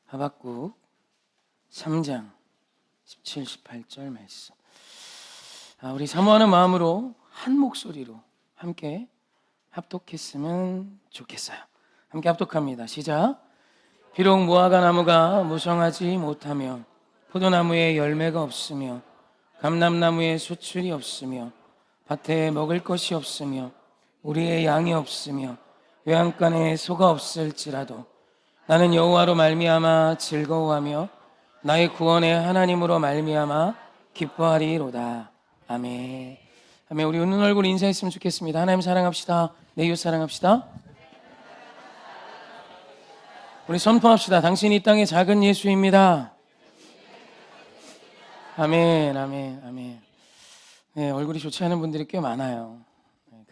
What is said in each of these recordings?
하박국 3장 17, 18절 말씀. 우리 사모하는 마음으로 한 목소리로 함께 합독했으면 좋겠어요. 함께 합독합니다. 시작. 비록 무화과 나무가 무성하지 못하며 포도나무에 열매가 없으며 감람나무에 수출이 없으며 밭에 먹을 것이 없으며 우리의 양이 없으며 외양간에 소가 없을지라도 나는 여호와로 말미암아 즐거워하며 나의 구원의 하나님으로 말미암아 기뻐하리로다. 아멘. 아멘. 우리 웃는 얼굴 인사했으면 좋겠습니다. 하나님 사랑합시다. 내 이웃 사랑합시다. 우리 선포합시다. 당신이 이 땅의 작은 예수입니다. 아멘. 아멘. 아멘. 네, 얼굴이 좋지 않은 분들이 꽤 많아요. 네,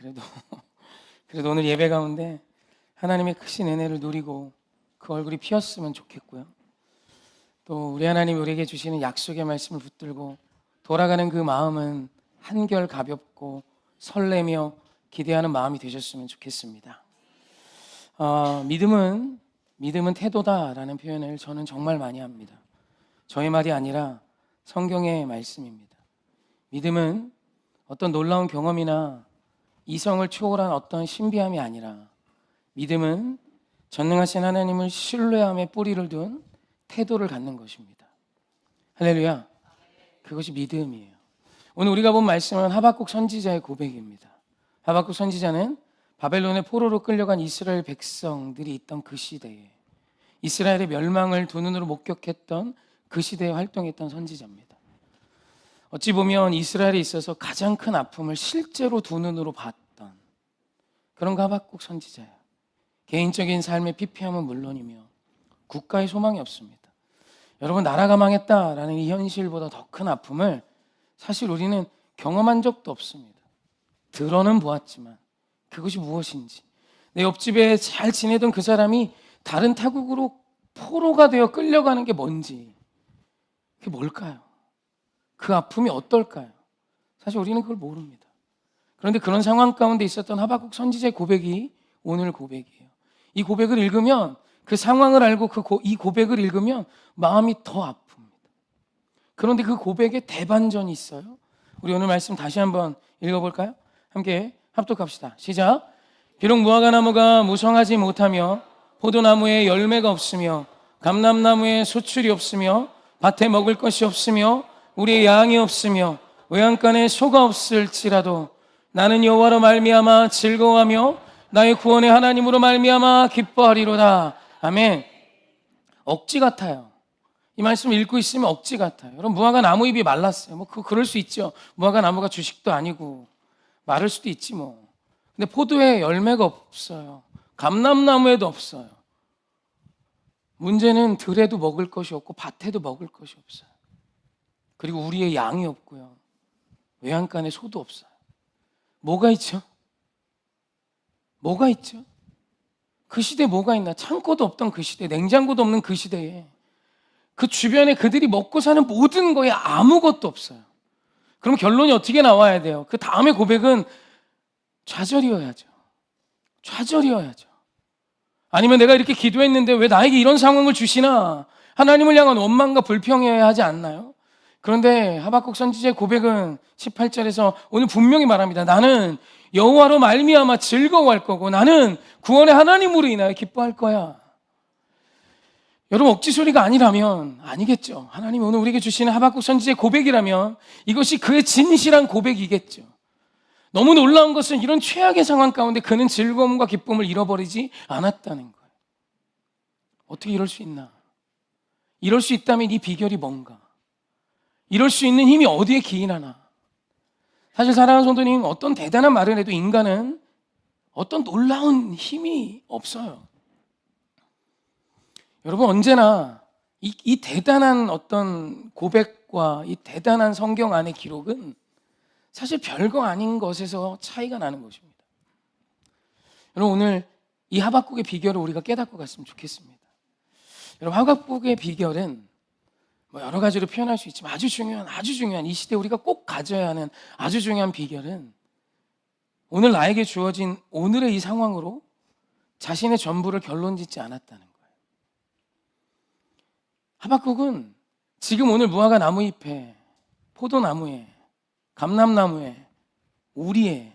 그래도 오늘 예배 가운데 하나님의 크신 은혜를 누리고 그 얼굴이 피었으면 좋겠고요. 또 우리 하나님이 우리에게 주시는 약속의 말씀을 붙들고 돌아가는 그 마음은 한결 가볍고 설레며 기대하는 마음이 되셨으면 좋겠습니다. 믿음은 태도다라는 표현을 저는 정말 많이 합니다. 저의 말이 아니라 성경의 말씀입니다. 믿음은 어떤 놀라운 경험이나 이성을 초월한 어떤 신비함이 아니라 믿음은 전능하신 하나님을 신뢰함에 뿌리를 둔 태도를 갖는 것입니다. 할렐루야. 그것이 믿음이에요. 오늘 우리가 본 말씀은 하박국 선지자의 고백입니다. 하박국 선지자는 바벨론의 포로로 끌려간 이스라엘 백성들이 있던 그 시대에 이스라엘의 멸망을 두 눈으로 목격했던 그 시대에 활동했던 선지자입니다. 어찌 보면 이스라엘에 있어서 가장 큰 아픔을 실제로 두 눈으로 봤던 그런 하박국 선지자예요. 개인적인 삶의 피폐함은 물론이며 국가의 소망이 없습니다. 여러분, 나라가 망했다라는 이 현실보다 더 큰 아픔을 사실 우리는 경험한 적도 없습니다. 들어는 보았지만 그것이 무엇인지, 내 옆집에 잘 지내던 그 사람이 다른 타국으로 포로가 되어 끌려가는 게 뭔지, 그게 뭘까요? 그 아픔이 어떨까요? 사실 우리는 그걸 모릅니다. 그런데 그런 상황 가운데 있었던 하박국 선지자의 고백이 오늘 고백이에요. 이 고백을 읽으면, 그 상황을 알고 이 고백을 읽으면 마음이 더 아픕니다. 그런데 그 고백에 대반전이 있어요. 우리 오늘 말씀 다시 한번 읽어볼까요? 함께 합독합시다. 시작. 비록 무화과 나무가 무성하지 못하며 포도나무에 열매가 없으며 감람나무에 수출이 없으며 밭에 먹을 것이 없으며 우리의 양이 없으며 외양간에 소가 없을지라도 나는 여호와로 말미암아 즐거워하며 나의 구원의 하나님으로 말미암아 기뻐하리로다. 아멘. 억지 같아요. 이 말씀을 읽고 있으면 억지 같아요. 여러분, 무화과 나무 잎이 말랐어요. 그럴 수 있죠. 무화과 나무가 주식도 아니고 마를 수도 있지 뭐. 근데 포도에 열매가 없어요. 감람나무에도 없어요. 문제는 들에도 먹을 것이 없고 밭에도 먹을 것이 없어요. 그리고 우리의 양이 없고요. 외양간에 소도 없어요. 뭐가 있죠? 뭐가 있죠? 그 시대에 뭐가 있나? 창고도 없던 그 시대, 냉장고도 없는 그 시대에 그 주변에 그들이 먹고 사는 모든 거에 아무것도 없어요. 그럼 결론이 어떻게 나와야 돼요? 그 다음에 고백은 좌절이어야죠. 좌절이어야죠. 아니면 내가 이렇게 기도했는데 왜 나에게 이런 상황을 주시나? 하나님을 향한 원망과 불평해야 하지 않나요? 그런데 하박국 선지자의 고백은 18절에서 오늘 분명히 말합니다. 나는 여호와로 말미암아 즐거워할 거고 나는 구원의 하나님으로 인하여 기뻐할 거야. 여러분, 억지 소리가 아니라면 아니겠죠. 하나님이 오늘 우리에게 주시는 하박국 선지자의 고백이라면 이것이 그의 진실한 고백이겠죠. 너무 놀라운 것은 이런 최악의 상황 가운데 그는 즐거움과 기쁨을 잃어버리지 않았다는 거예요. 어떻게 이럴 수 있나? 이럴 수 있다면 이 비결이 뭔가? 이럴 수 있는 힘이 어디에 기인하나? 사실 사랑하는 성도님, 어떤 대단한 말을 해도 인간은 어떤 놀라운 힘이 없어요. 여러분, 언제나 이 대단한 어떤 고백과 이 대단한 성경 안의 기록은 사실 별거 아닌 것에서 차이가 나는 것입니다. 여러분, 오늘 이 하박국의 비결을 우리가 깨닫고 갔으면 좋겠습니다. 여러분, 하박국의 비결은 여러 가지로 표현할 수 있지만 아주 중요한 이 시대에 우리가 꼭 가져야 하는 아주 중요한 비결은 오늘 나에게 주어진 오늘의 이 상황으로 자신의 전부를 결론 짓지 않았다는 거예요. 하박국은 지금 오늘 무화과 나무잎에, 포도나무에, 감람나무에, 우리에,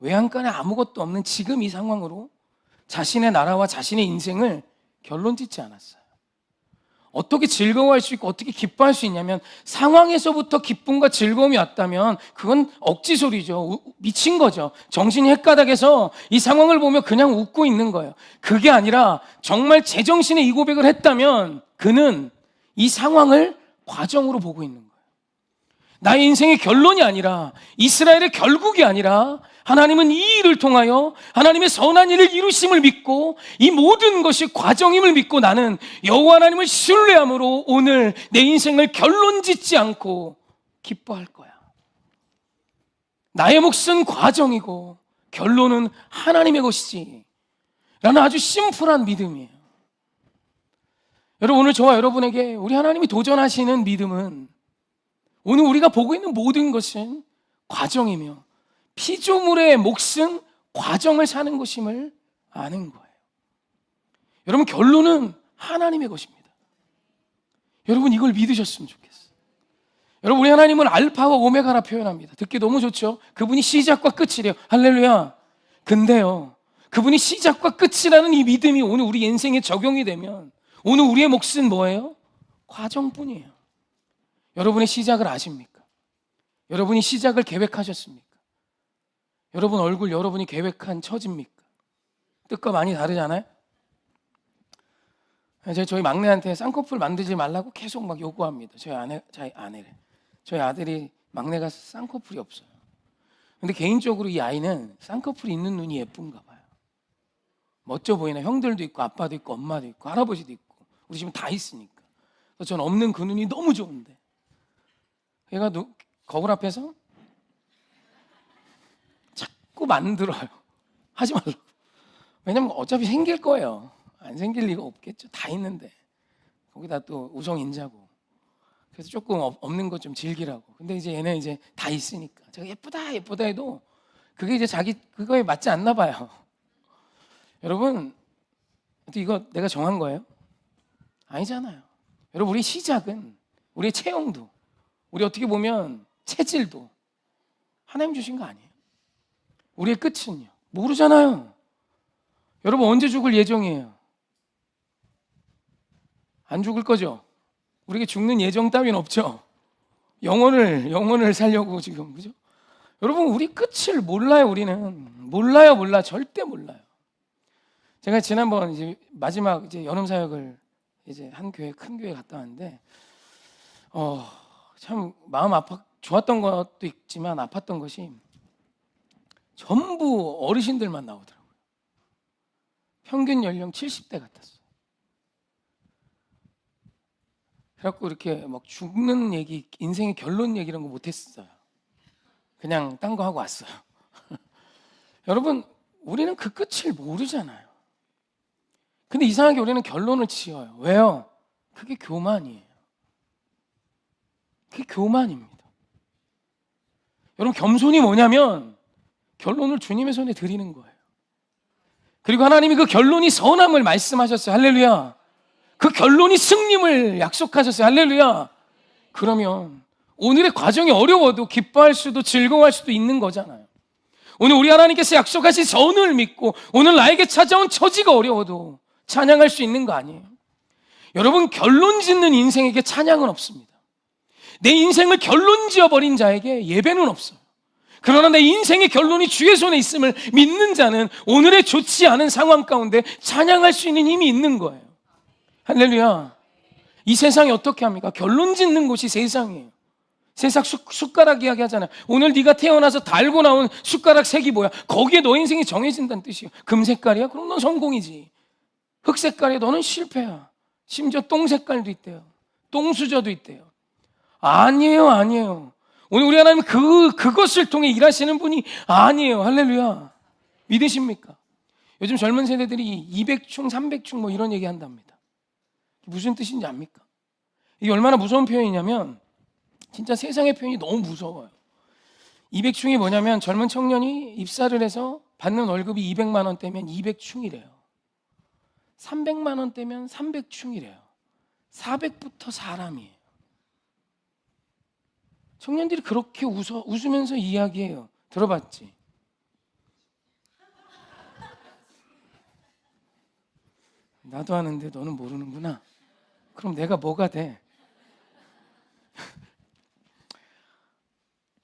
외양간에 아무것도 없는 지금 이 상황으로 자신의 나라와 자신의 인생을 결론 짓지 않았어요. 어떻게 즐거워할 수 있고 어떻게 기뻐할 수 있냐면, 상황에서부터 기쁨과 즐거움이 왔다면 그건 억지 소리죠. 미친 거죠. 정신이 헷가닥해서 이 상황을 보며 그냥 웃고 있는 거예요. 그게 아니라 정말 제정신에 이 고백을 했다면 그는 이 상황을 과정으로 보고 있는 거예요. 나의 인생의 결론이 아니라, 이스라엘의 결국이 아니라, 하나님은 이 일을 통하여 하나님의 선한 일을 이루심을 믿고 이 모든 것이 과정임을 믿고 나는 여호와 하나님을 신뢰함으로 오늘 내 인생을 결론 짓지 않고 기뻐할 거야. 나의 몫은 과정이고 결론은 하나님의 것이지 라는 아주 심플한 믿음이에요. 여러분, 오늘 저와 여러분에게 우리 하나님이 도전하시는 믿음은, 오늘 우리가 보고 있는 모든 것은 과정이며 피조물의 몫은 과정을 사는 것임을 아는 거예요. 여러분, 결론은 하나님의 것입니다. 여러분, 이걸 믿으셨으면 좋겠어요. 여러분, 우리 하나님은 알파와 오메가라 표현합니다. 듣기 너무 좋죠? 그분이 시작과 끝이래요. 할렐루야. 근데요, 그분이 시작과 끝이라는 이 믿음이 오늘 우리 인생에 적용이 되면 오늘 우리의 몫은 뭐예요? 과정뿐이에요. 여러분의 시작을 아십니까? 여러분이 시작을 계획하셨습니까? 여러분 얼굴 여러분이 계획한 처지입니까? 뜻과 많이 다르잖아요? 저희 막내한테 쌍꺼풀 만들지 말라고 계속 막 요구합니다. 저희 아들이 막내가 쌍꺼풀이 없어요. 근데 개인적으로 이 아이는 쌍꺼풀이 있는 눈이 예쁜가 봐요. 멋져 보이나? 형들도 있고 아빠도 있고 엄마도 있고 할아버지도 있고 우리 집은 다 있으니까. 그래서 전 없는 그 눈이 너무 좋은데 얘가 거울 앞에서 자꾸 만들어요. 하지 말라고. 왜냐면 어차피 생길 거예요. 안 생길 리가 없겠죠. 다 있는데 거기다 또 우성인자고. 그래서 조금 없는 것 좀 즐기라고. 근데 이제 얘는 이제 다 있으니까 제가 예쁘다 예쁘다 해도 그게 이제 자기 그거에 맞지 않나 봐요. 여러분, 이거 내가 정한 거예요? 아니잖아요. 여러분, 우리 시작은, 우리의 체형도, 우리 어떻게 보면 체질도 하나님 주신 거 아니에요? 우리의 끝은요? 모르잖아요. 여러분, 언제 죽을 예정이에요? 안 죽을 거죠? 우리에게 죽는 예정 따위는 없죠? 영혼을 살려고 지금, 그죠? 여러분, 우리 끝을 몰라요. 우리는 몰라. 절대 몰라요. 제가 지난번 이제 마지막 이제 연음 사역을 이제 한 교회, 큰 교회 갔다 왔는데 참 마음 좋았던 것도 있지만 아팠던 것이 전부 어르신들만 나오더라고요. 평균 연령 70대 같았어요. 그래갖고 이렇게 막 죽는 얘기, 인생의 결론 얘기 이런 거 못했어요. 그냥 딴 거 하고 왔어요. 여러분, 우리는 그 끝을 모르잖아요. 근데 이상하게 우리는 결론을 지어요. 왜요? 그게 교만이에요. 그게 교만입니다. 여러분, 겸손이 뭐냐면 결론을 주님의 손에 드리는 거예요. 그리고 하나님이 그 결론이 선함을 말씀하셨어요. 할렐루야. 그 결론이 승림을 약속하셨어요. 할렐루야. 그러면 오늘의 과정이 어려워도 기뻐할 수도 즐거워할 수도 있는 거잖아요. 오늘 우리 하나님께서 약속하신 선을 믿고 오늘 나에게 찾아온 처지가 어려워도 찬양할 수 있는 거 아니에요? 여러분, 결론 짓는 인생에게 찬양은 없습니다. 내 인생을 결론 지어버린 자에게 예배는 없어요. 그러나 내 인생의 결론이 주의 손에 있음을 믿는 자는 오늘의 좋지 않은 상황 가운데 찬양할 수 있는 힘이 있는 거예요. 할렐루야. 이 세상이 어떻게 합니까? 결론 짓는 곳이 세상이에요. 세상 숟가락 이야기 하잖아요. 오늘 네가 태어나서 달고 나온 숟가락 색이 뭐야? 거기에 너 인생이 정해진다는 뜻이에요. 금 색깔이야? 그럼 넌 성공이지. 흑 색깔이야? 너는 실패야. 심지어 똥 색깔도 있대요. 똥수저도 있대요. 아니에요. 오늘 우리 하나님은 그것을 통해 일하시는 분이 아니에요. 할렐루야. 믿으십니까? 요즘 젊은 세대들이 200충, 300충 뭐 이런 얘기 한답니다. 무슨 뜻인지 압니까? 이게 얼마나 무서운 표현이냐면 진짜 세상의 표현이 너무 무서워요. 200충이 뭐냐면 젊은 청년이 입사를 해서 받는 월급이 200만 원대면 200충이래요. 300만 원대면 300충이래요. 400부터 사람이에요. 청년들이 그렇게 웃으면서 이야기해요. 들어봤지? 나도 하는데 너는 모르는구나. 그럼 내가 뭐가 돼?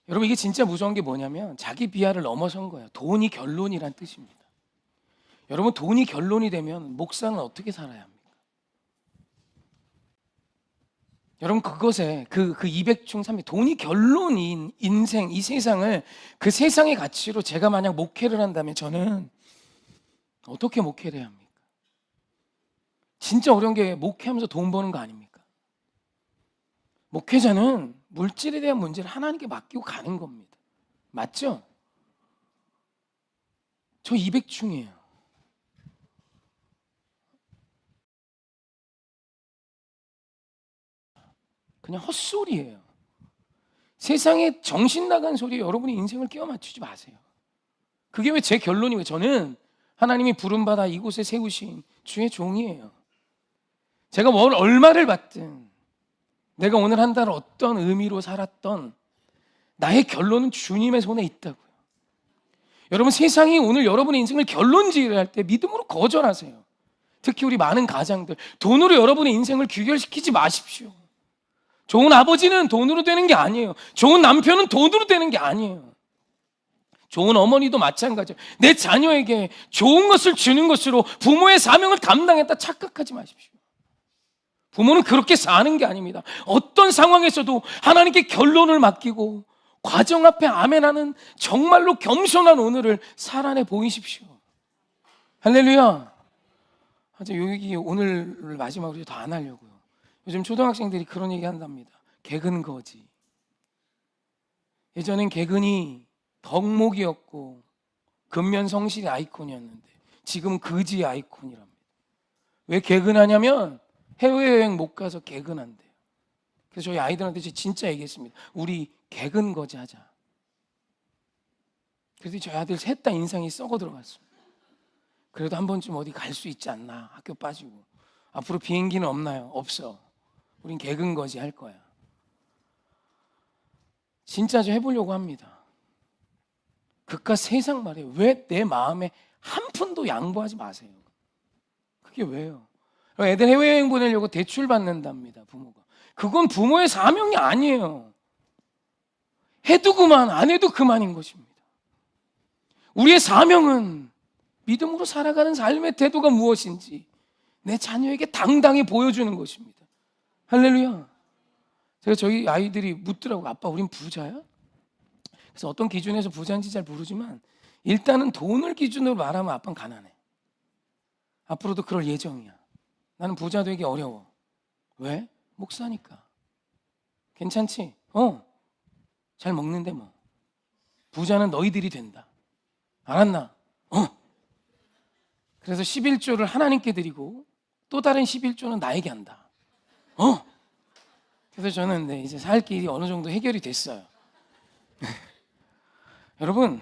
여러분, 이게 진짜 무서운 게 뭐냐면 자기 비하를 넘어선 거예요. 돈이 결론이란 뜻입니다. 여러분, 돈이 결론이 되면 목사는 어떻게 살아야 합니까? 여러분, 그것에 그 200중 300, 돈이 결론인 인생, 이 세상을 그 세상의 가치로 제가 만약 목회를 한다면 저는 어떻게 목회를 해야 합니까? 진짜 어려운 게 목회하면서 돈 버는 거 아닙니까? 목회자는 물질에 대한 문제를 하나님께 맡기고 가는 겁니다. 맞죠? 저 200중이에요. 그냥 헛소리예요. 세상에 정신 나간 소리에 여러분이 인생을 끼워 맞추지 마세요. 그게 왜 제 결론이에요? 저는 하나님이 부름받아 이곳에 세우신 주의 종이에요. 제가 얼마를 받든 내가 오늘 한 달을 어떤 의미로 살았던 나의 결론은 주님의 손에 있다고요. 여러분, 세상이 오늘 여러분의 인생을 결론지으려 할 때 믿음으로 거절하세요. 특히 우리 많은 가장들, 돈으로 여러분의 인생을 귀결시키지 마십시오. 좋은 아버지는 돈으로 되는 게 아니에요. 좋은 남편은 돈으로 되는 게 아니에요. 좋은 어머니도 마찬가지예요. 내 자녀에게 좋은 것을 주는 것으로 부모의 사명을 감당했다 착각하지 마십시오. 부모는 그렇게 사는 게 아닙니다. 어떤 상황에서도 하나님께 결론을 맡기고 과정 앞에 아멘하는 정말로 겸손한 오늘을 살아내 보이십시오. 할렐루야. 여기 오늘 마지막으로 더 안 하려고요. 요즘 초등학생들이 그런 얘기 한답니다. 개근 거지. 예전엔 개근이 덕목이었고 근면 성실의 아이콘이었는데 지금은 거지 아이콘이랍니다. 왜 개근하냐면 해외여행 못 가서 개근한대요. 그래서 저희 아이들한테 진짜 얘기했습니다. 우리 개근 거지 하자. 그래서 저희 아들 셋 다 인상이 썩어 들어갔습니다. 그래도 한 번쯤 어디 갈 수 있지 않나. 학교 빠지고. 앞으로 비행기는 없나요? 없어. 우린 개근 거지 할 거야. 진짜 좀 해보려고 합니다. 그깟 세상 말이에요. 왜 내 마음에 한 푼도 양보하지 마세요. 그게 왜요? 애들 해외여행 보내려고 대출 받는답니다, 부모가. 그건 부모의 사명이 아니에요. 해도 그만, 안 해도 그만인 것입니다. 우리의 사명은 믿음으로 살아가는 삶의 태도가 무엇인지 내 자녀에게 당당히 보여주는 것입니다. 할렐루야. 제가 저희 아이들이 묻더라고요. 아빠, 우린 부자야? 그래서 어떤 기준에서 부자인지 잘 모르지만 일단은 돈을 기준으로 말하면 아빠는 가난해. 앞으로도 그럴 예정이야. 나는 부자 되기 어려워. 왜? 목사니까. 괜찮지? 잘 먹는데 뭐. 부자는 너희들이 된다. 알았나? 그래서 11조를 하나님께 드리고 또 다른 11조는 나에게 한다. 그래서 저는 이제 살 길이 어느 정도 해결이 됐어요. 여러분,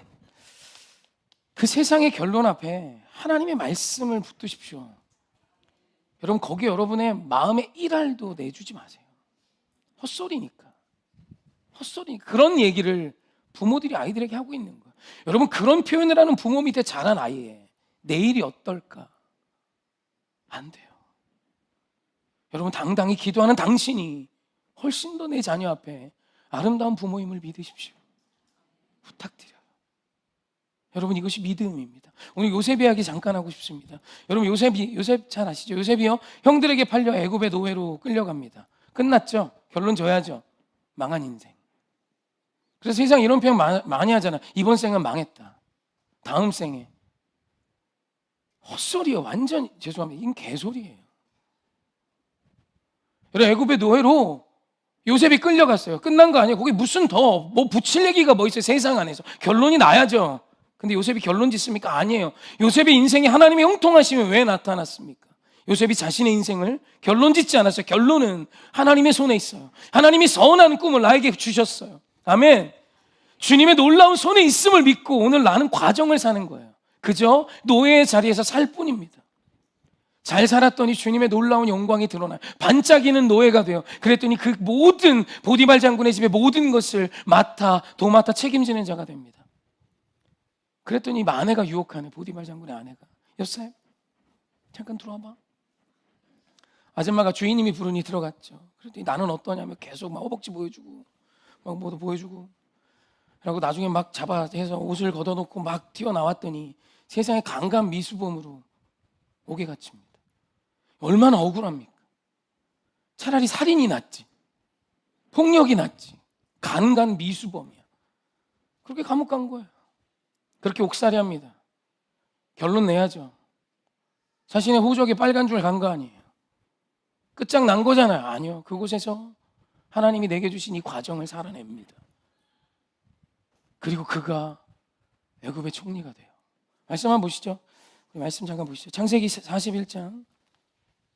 그 세상의 결론 앞에 하나님의 말씀을 붙드십시오. 여러분, 거기에 여러분의 마음의 1알도 내주지 마세요. 헛소리니까. 그런 얘기를 부모들이 아이들에게 하고 있는 거예요. 여러분, 그런 표현을 하는 부모 밑에 자란 아이의 내일이 어떨까? 안 돼요. 여러분, 당당히 기도하는 당신이 훨씬 더 내 자녀 앞에 아름다운 부모임을 믿으십시오. 부탁드려요. 여러분, 이것이 믿음입니다. 오늘 요셉 이야기 잠깐 하고 싶습니다. 여러분, 요셉 잘 아시죠? 요셉이요, 형들에게 팔려 애굽의 노예로 끌려갑니다. 끝났죠? 결론 져야죠. 망한 인생. 그래서 세상 이런 표현 많이 하잖아. 이번 생은 망했다. 다음 생에. 헛소리요. 완전 죄송합니다. 이건 개소리예요. 여러분, 애굽의 노예로 요셉이 끌려갔어요. 끝난 거 아니에요. 거기 무슨 더 붙일 얘기가 뭐 있어요. 세상 안에서. 결론이 나야죠. 근데 요셉이 결론 짓습니까? 아니에요. 요셉의 인생에 하나님의 형통하심이 왜 나타났습니까? 요셉이 자신의 인생을 결론 짓지 않았어요. 결론은 하나님의 손에 있어요. 하나님이 선한 꿈을 나에게 주셨어요. 아멘. 주님의 놀라운 손에 있음을 믿고 오늘 나는 과정을 사는 거예요. 그저 노예의 자리에서 살 뿐입니다. 잘 살았더니 주님의 놀라운 영광이 드러나요. 반짝이는 노예가 돼요. 그랬더니 그 모든 보디발 장군의 집의 모든 것을 도맡아 책임지는 자가 됩니다. 그랬더니 아내가 유혹하네. 보디발 장군의 아내가. 여사님 잠깐 들어와봐. 아줌마가 주인님이 부르니 들어갔죠. 그랬더니 나는 어떠냐면 계속 막 허벅지 보여주고 막 뭐도 보여주고, 그리고 나중에 막 해서 옷을 걷어놓고 막 튀어나왔더니 세상에 강간 미수범으로 옥에 갇힙니다. 얼마나 억울합니까? 차라리 살인이 낫지, 폭력이 낫지. 강간 미수범이야. 그렇게 감옥 간 거예요. 그렇게 옥살이합니다. 결론 내야죠. 자신의 호적에 빨간 줄 간 거 아니에요. 끝장난 거잖아요. 아니요. 그곳에서 하나님이 내게 주신 이 과정을 살아냅니다. 그리고 그가 애굽의 총리가 돼요. 말씀 한번 보시죠. 말씀 잠깐 보시죠. 창세기 41장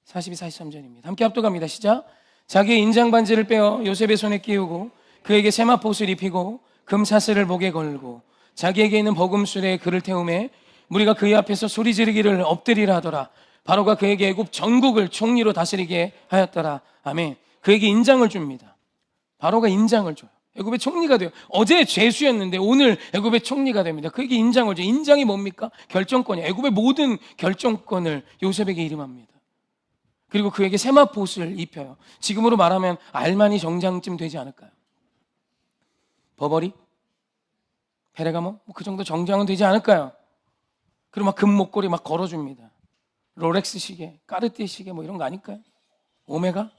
42, 43절입니다. 함께 합독합니다. 시작. 자기의 인장 반지를 빼어 요셉의 손에 끼우고 그에게 세마포옷을 입히고 금사슬을 목에 걸고 자기에게 있는 버금술에 그를 태우매 무리가 그의 앞에서 소리 지르기를 엎드리라 하더라. 바로가 그에게 애굽 전국을 총리로 다스리게 하였더라. 아멘. 그에게 인장을 줍니다. 바로가 인장을 줘요. 애굽의 총리가 돼요. 어제 죄수였는데 오늘 애굽의 총리가 됩니다. 그에게 인장을 줘요. 인장이 뭡니까? 결정권이에요. 애굽의 모든 결정권을 요셉에게 이름합니다. 그리고 그에게 세마포옷을 입혀요. 지금으로 말하면 알마니 정장쯤 되지 않을까요? 버버리? 페레가모? 그 정도 정장은 되지 않을까요? 그리고 막 금목걸이 막 걸어줍니다. 롤렉스 시계, 까르띠에 시계 뭐 이런 거 아닐까요? 오메가?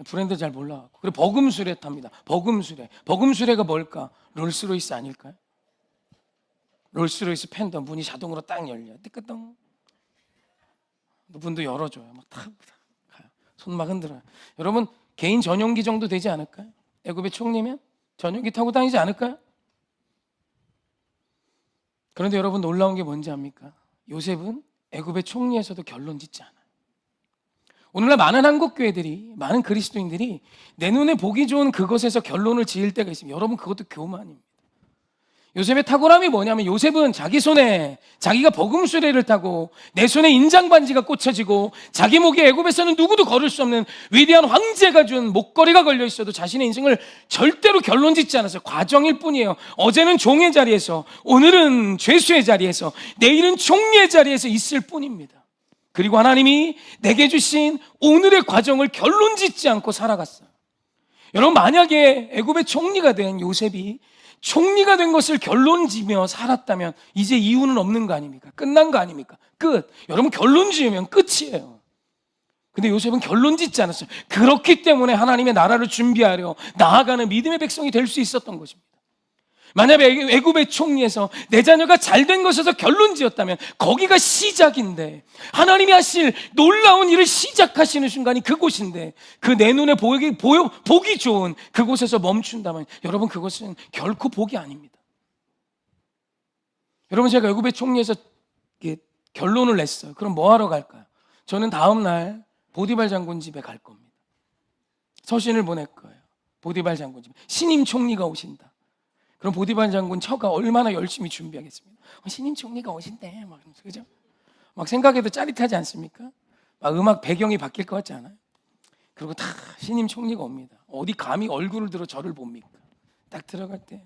브랜드 잘 몰라갖고. 그리고 버금수레 탑니다. 버금수레가 뭘까? 롤스로이스 아닐까요? 롤스로이스 팬더 문이 자동으로 딱 열려요. 띠끄덩. 문도 열어줘요. 막 탁 가요. 손 막 흔들어요. 여러분 개인 전용기 정도 되지 않을까요? 애굽의 총리면 전용기 타고 다니지 않을까요? 그런데 여러분 놀라운 게 뭔지 압니까? 요셉은 애굽의 총리에서도 결론 짓지 않아요. 오늘날 많은 한국교회들이, 많은 그리스도인들이 내 눈에 보기 좋은 그것에서 결론을 지을 때가 있습니다. 여러분 그것도 교만입니다. 요셉의 탁월함이 뭐냐면 요셉은 자기 손에 자기가 버금수레를 타고 내 손에 인장반지가 꽂혀지고 자기 목에 애굽에서는 누구도 걸을 수 없는 위대한 황제가 준 목걸이가 걸려 있어도 자신의 인생을 절대로 결론 짓지 않았어요. 과정일 뿐이에요. 어제는 종의 자리에서, 오늘은 죄수의 자리에서, 내일은 총리의 자리에서 있을 뿐입니다. 그리고 하나님이 내게 주신 오늘의 과정을 결론 짓지 않고 살아갔어요. 여러분 만약에 애굽의 총리가 된 요셉이 총리가 된 것을 결론지며 살았다면 이제 이유는 없는 거 아닙니까? 끝난 거 아닙니까? 끝. 여러분 결론 지으면 끝이에요. 근데 요셉은 결론 짓지 않았어요. 그렇기 때문에 하나님의 나라를 준비하려 나아가는 믿음의 백성이 될 수 있었던 것입니다. 만약에 애굽의 총리에서 내 자녀가 잘된 것에서 결론 지었다면 거기가 시작인데, 하나님이 하실 놀라운 일을 시작하시는 순간이 그곳인데 그 내 눈에 보기 좋은 그곳에서 멈춘다면 여러분 그것은 결코 복이 아닙니다. 여러분 제가 애굽의 총리에서 결론을 냈어요. 그럼 뭐 하러 갈까요? 저는 다음 날 보디발 장군 집에 갈 겁니다. 서신을 보낼 거예요. 보디발 장군 집에 신임 총리가 오신다. 그럼 보디발 장군 처가 얼마나 열심히 준비하겠습니까? 신임 총리가 오신대, 막 그죠? 막 생각해도 짜릿하지 않습니까? 막 음악 배경이 바뀔 것 같지 않아요? 그리고 다 신임 총리가 옵니다. 어디 감히 얼굴을 들어 저를 봅니까? 딱 들어갈 때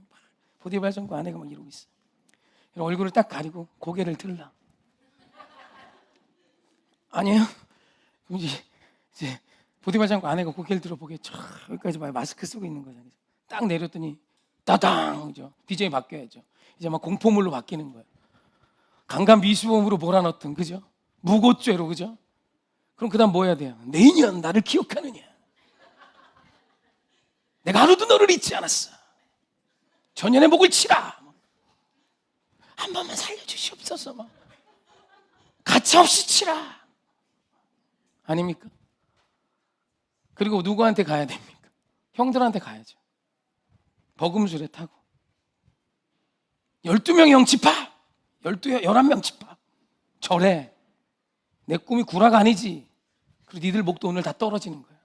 보디발 장군 아내가 막 이러고 있어요. 얼굴을 딱 가리고 고개를 들라. 아니에요? 그럼 이제 보디발 장군 아내가 고개를 들어 보게 여기까지 봐요. 마스크 쓰고 있는 거잖아요. 딱 내렸더니 따당! 그죠? DJ 바뀌어야죠. 이제 막 공포물로 바뀌는 거예요. 강간 미수범으로 몰아넣던, 그죠? 무고죄로, 그죠? 그럼 그 다음 뭐 해야 돼요? 내년 나를 기억하느냐? 내가 하루도 너를 잊지 않았어. 전년의 목을 치라. 한 번만 살려주시옵소서. 막. 가차없이 치라. 아닙니까? 그리고 누구한테 가야 됩니까? 형들한테 가야죠. 버금수레 타고 12명 형 집합, 11명 집합. 절해. 내 꿈이 구라가 아니지. 그리고 니들 목도 오늘 다 떨어지는 거야.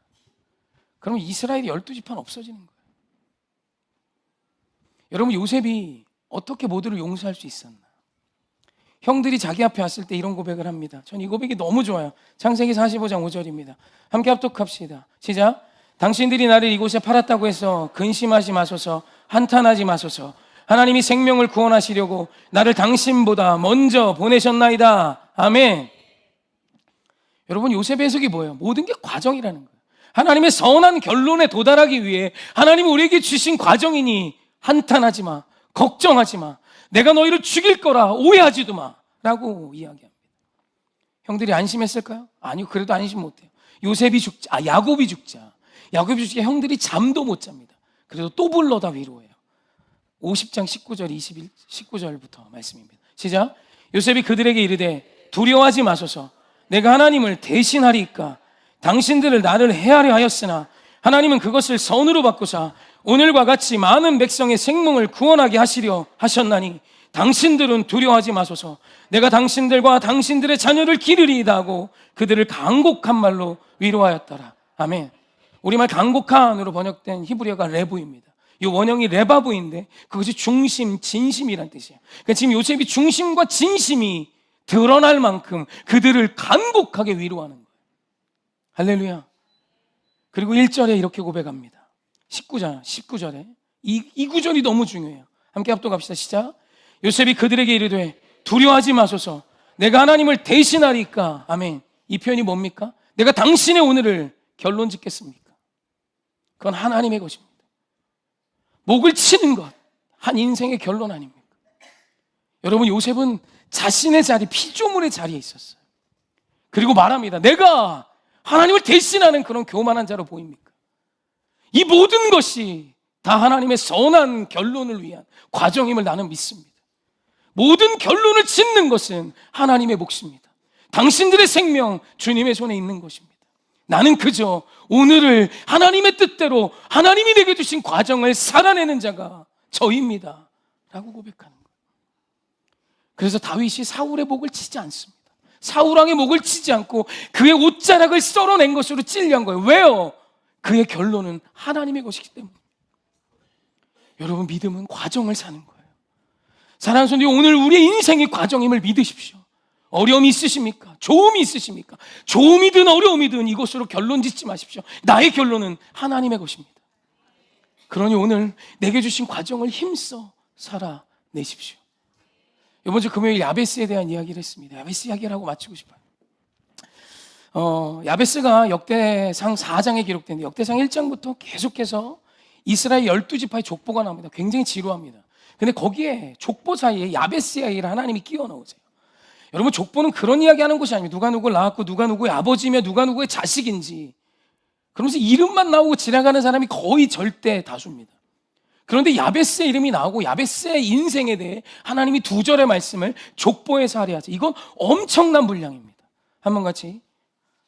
그러면 이스라엘이 12지파는 없어지는 거예요. 여러분 요셉이 어떻게 모두를 용서할 수 있었나? 형들이 자기 앞에 왔을 때 이런 고백을 합니다. 전 이 고백이 너무 좋아요. 창세기 45장 5절입니다. 함께 합독합시다. 시작. 당신들이 나를 이곳에 팔았다고 해서 근심하지 마소서, 한탄하지 마소서. 하나님이 생명을 구원하시려고 나를 당신보다 먼저 보내셨나이다. 아멘. 여러분, 요셉의 해석이 뭐예요? 모든 게 과정이라는 거예요. 하나님의 선한 결론에 도달하기 위해 하나님이 우리에게 주신 과정이니 한탄하지 마, 걱정하지 마, 내가 너희를 죽일 거라 오해하지도 마 라고 이야기합니다. 형들이 안심했을까요? 아니요, 그래도 안심 못해요. 야곱이 죽자 형들이 잠도 못 잡니다. 그래도 또 불러다 위로해요. 50장 19절 19절부터 말씀입니다. 시작. 요셉이 그들에게 이르되 두려워하지 마소서, 내가 하나님을 대신하리이까. 당신들을 나를 해하려 하였으나 하나님은 그것을 선으로 바꾸사 오늘과 같이 많은 백성의 생명을 구원하게 하시려 하셨나니 당신들은 두려워하지 마소서, 내가 당신들과 당신들의 자녀를 기르리이다 하고 그들을 간곡한 말로 위로하였더라. 아멘. 우리말 간곡한으로 번역된 히브리어가 레부입니다. 이 원형이 레바부인데 그것이 중심, 진심이란 뜻이에요. 그러니까 지금 요셉이 중심과 진심이 드러날 만큼 그들을 간곡하게 위로하는 거예요. 할렐루야. 그리고 1절에 이렇게 고백합니다. 19절에 이 구절이 너무 중요해요. 함께 합독합시다. 시작. 요셉이 그들에게 이르되 두려워하지 마소서, 내가 하나님을 대신하리까. 아멘. 이 표현이 뭡니까? 내가 당신의 오늘을 결론 짓겠습니까? 그건 하나님의 것입니다. 목을 치는 것, 한 인생의 결론 아닙니까? 여러분, 요셉은 자신의 자리, 피조물의 자리에 있었어요. 그리고 말합니다. 내가 하나님을 대신하는 그런 교만한 자로 보입니까? 이 모든 것이 다 하나님의 선한 결론을 위한 과정임을 나는 믿습니다. 모든 결론을 짓는 것은 하나님의 몫입니다. 당신들의 생명 주님의 손에 있는 것입니다. 나는 그저 오늘을 하나님의 뜻대로 하나님이 내게 주신 과정을 살아내는 자가 저입니다 라고 고백하는 거예요. 그래서 다윗이 사울의 목을 치지 않습니다. 사울왕의 목을 치지 않고 그의 옷자락을 썰어낸 것으로 찔려한 거예요. 왜요? 그의 결론은 하나님의 것이기 때문에. 여러분, 믿음은 과정을 사는 거예요. 사랑하는 성도, 오늘 우리의 인생이 과정임을 믿으십시오. 어려움이 있으십니까? 좋음이 있으십니까? 좋음이든 어려움이든 이것으로 결론 짓지 마십시오. 나의 결론은 하나님의 것입니다. 그러니 오늘 내게 주신 과정을 힘써 살아내십시오. 이번 주 금요일 야베스에 대한 이야기를 했습니다. 야베스 이야기를 하고 마치고 싶어요. 야베스가 역대상 4장에 기록되는데 역대상 1장부터 계속해서 이스라엘 12지파의 족보가 나옵니다. 굉장히 지루합니다. 근데 거기에 족보 사이에 야베스 이야기를 하나님이 끼워 넣으세요. 여러분, 족보는 그런 이야기 하는 것이 아닙니다. 누가 누구를 낳았고 누가 누구의 아버지며 누가 누구의 자식인지 그러면서 이름만 나오고 지나가는 사람이 거의 절대 다수입니다. 그런데 야베스의 이름이 나오고 야베스의 인생에 대해 하나님이 2절의 말씀을 족보에서 하려 하죠. 이건 엄청난 분량입니다. 한번 같이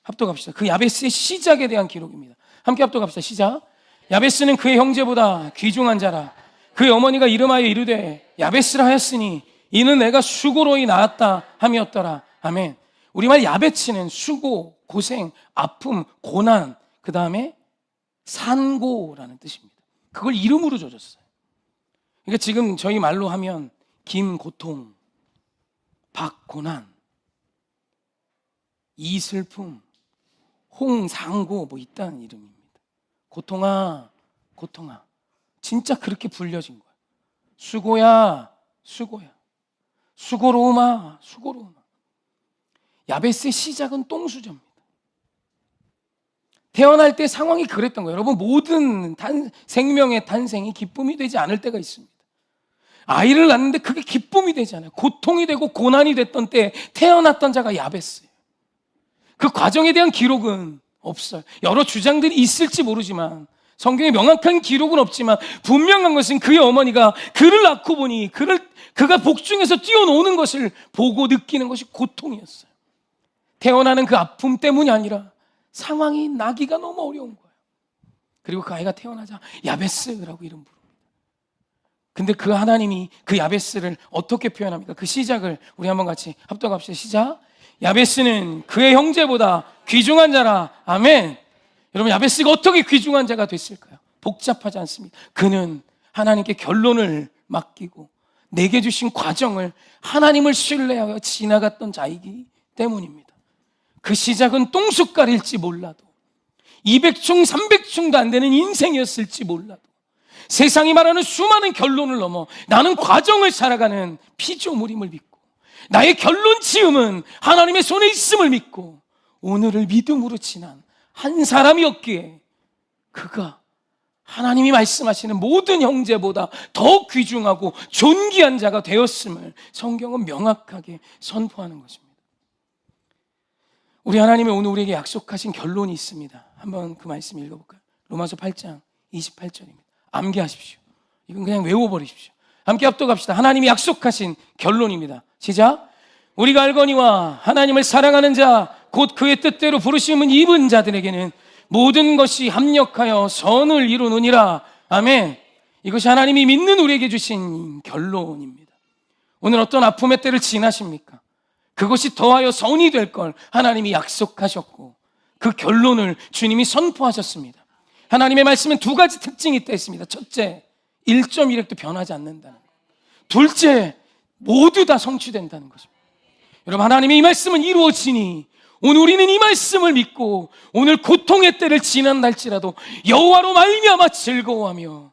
합독합시다. 그 야베스의 시작에 대한 기록입니다. 함께 합독합시다. 시작. 야베스는 그의 형제보다 귀중한 자라. 그의 어머니가 이름하여 이르되 야베스라 하였으니 이는 내가 수고로이 낳았다 함이었더라. 아멘. 우리말 야베스는 수고, 고생, 아픔, 고난, 그 다음에 산고라는 뜻입니다. 그걸 이름으로 줘줬어요. 그러니까 지금 저희 말로 하면 김고통, 박고난, 이슬픔, 홍상고 뭐 있다는 이름입니다. 고통아, 고통아. 진짜 그렇게 불려진 거예요. 수고야, 수고야. 수고로우마, 수고로우마. 야베스의 시작은 똥수저입니다. 태어날 때 상황이 그랬던 거예요. 여러분, 모든 생명의 탄생이 기쁨이 되지 않을 때가 있습니다. 아이를 낳는데 그게 기쁨이 되지 않아요. 고통이 되고 고난이 됐던 때에 태어났던 자가 야베스예요. 그 과정에 대한 기록은 없어요. 여러 주장들이 있을지 모르지만 성경에 명확한 기록은 없지만 분명한 것은 그의 어머니가 그를 낳고 보니 그가 복중에서 뛰어노는 것을 보고 느끼는 것이 고통이었어요. 태어나는 그 아픔 때문이 아니라 상황이 나기가 너무 어려운 거예요. 그리고 그 아이가 태어나자 야베스라고 이름 부릅니다. 근데 그 하나님이 그 야베스를 어떻게 표현합니까? 그 시작을 우리 한번 같이 합독합시다. 시작. 야베스는 그의 형제보다 귀중한 자라. 아멘. 여러분, 야베스가 어떻게 귀중한 자가 됐을까요? 복잡하지 않습니다. 그는 하나님께 결론을 맡기고 내게 주신 과정을 하나님을 신뢰하여 지나갔던 자이기 때문입니다. 그 시작은 똥숟갈일지 몰라도 200충 300충도 안 되는 인생이었을지 몰라도 세상이 말하는 수많은 결론을 넘어 나는 과정을 살아가는 피조물임을 믿고 나의 결론 지음은 하나님의 손에 있음을 믿고 오늘을 믿음으로 지난 한 사람이었기에 그가 하나님이 말씀하시는 모든 형제보다 더 귀중하고 존귀한 자가 되었음을 성경은 명확하게 선포하는 것입니다. 우리 하나님이 오늘 우리에게 약속하신 결론이 있습니다. 한번 그 말씀 읽어볼까요? 로마서 8장 28절입니다. 암기하십시오. 이건 그냥 외워버리십시오. 함께 합독합시다. 하나님이 약속하신 결론입니다. 시작. 우리가 알거니와 하나님을 사랑하는 자 곧 그의 뜻대로 부르심은 입은 자들에게는 모든 것이 합력하여 선을 이루느니라. 아멘. 이것이 하나님이 믿는 우리에게 주신 결론입니다. 오늘 어떤 아픔의 때를 지나십니까? 그것이 더하여 선이 될 걸 하나님이 약속하셨고 그 결론을 주님이 선포하셨습니다. 하나님의 말씀은 두 가지 특징이 있다 했습니다. 첫째, 1.1획도 변하지 않는다는 것. 둘째, 모두 다 성취된다는 것입니다. 여러분, 하나님의 이 말씀은 이루어지니 오늘 우리는 이 말씀을 믿고 오늘 고통의 때를 지난날지라도 여호와로 말미암아 즐거워하며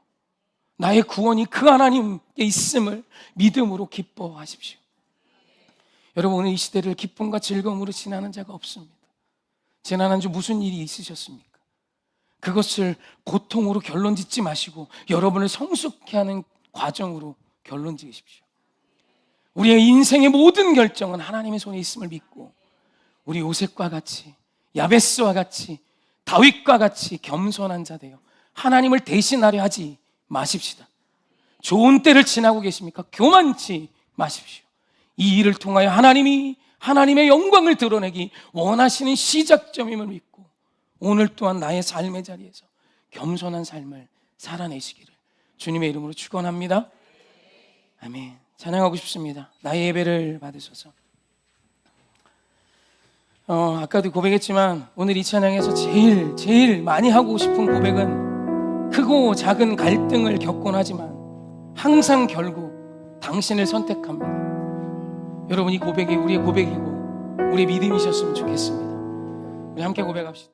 나의 구원이 그 하나님께 있음을 믿음으로 기뻐하십시오. 여러분, 오늘 이 시대를 기쁨과 즐거움으로 지나는 자가 없습니다. 지난 한 주 무슨 일이 있으셨습니까? 그것을 고통으로 결론 짓지 마시고 여러분을 성숙케 하는 과정으로 결론 지으십시오. 우리의 인생의 모든 결정은 하나님의 손에 있음을 믿고 우리 요셉과 같이 야베스와 같이 다윗과 같이 겸손한 자 되어 하나님을 대신하려 하지 마십시다. 좋은 때를 지나고 계십니까? 교만치 마십시오. 이 일을 통하여 하나님이 하나님의 영광을 드러내기 원하시는 시작점임을 믿고 오늘 또한 나의 삶의 자리에서 겸손한 삶을 살아내시기를 주님의 이름으로 축원합니다. 아멘. 찬양하고 싶습니다. 나의 예배를 받으셔서. 아까도 고백했지만 오늘 이 찬양에서 제일 많이 하고 싶은 고백은 크고 작은 갈등을 겪곤 하지만 항상 결국 당신을 선택합니다. 여러분, 이 고백이 우리의 고백이고 우리의 믿음이셨으면 좋겠습니다. 우리 함께 고백합시다.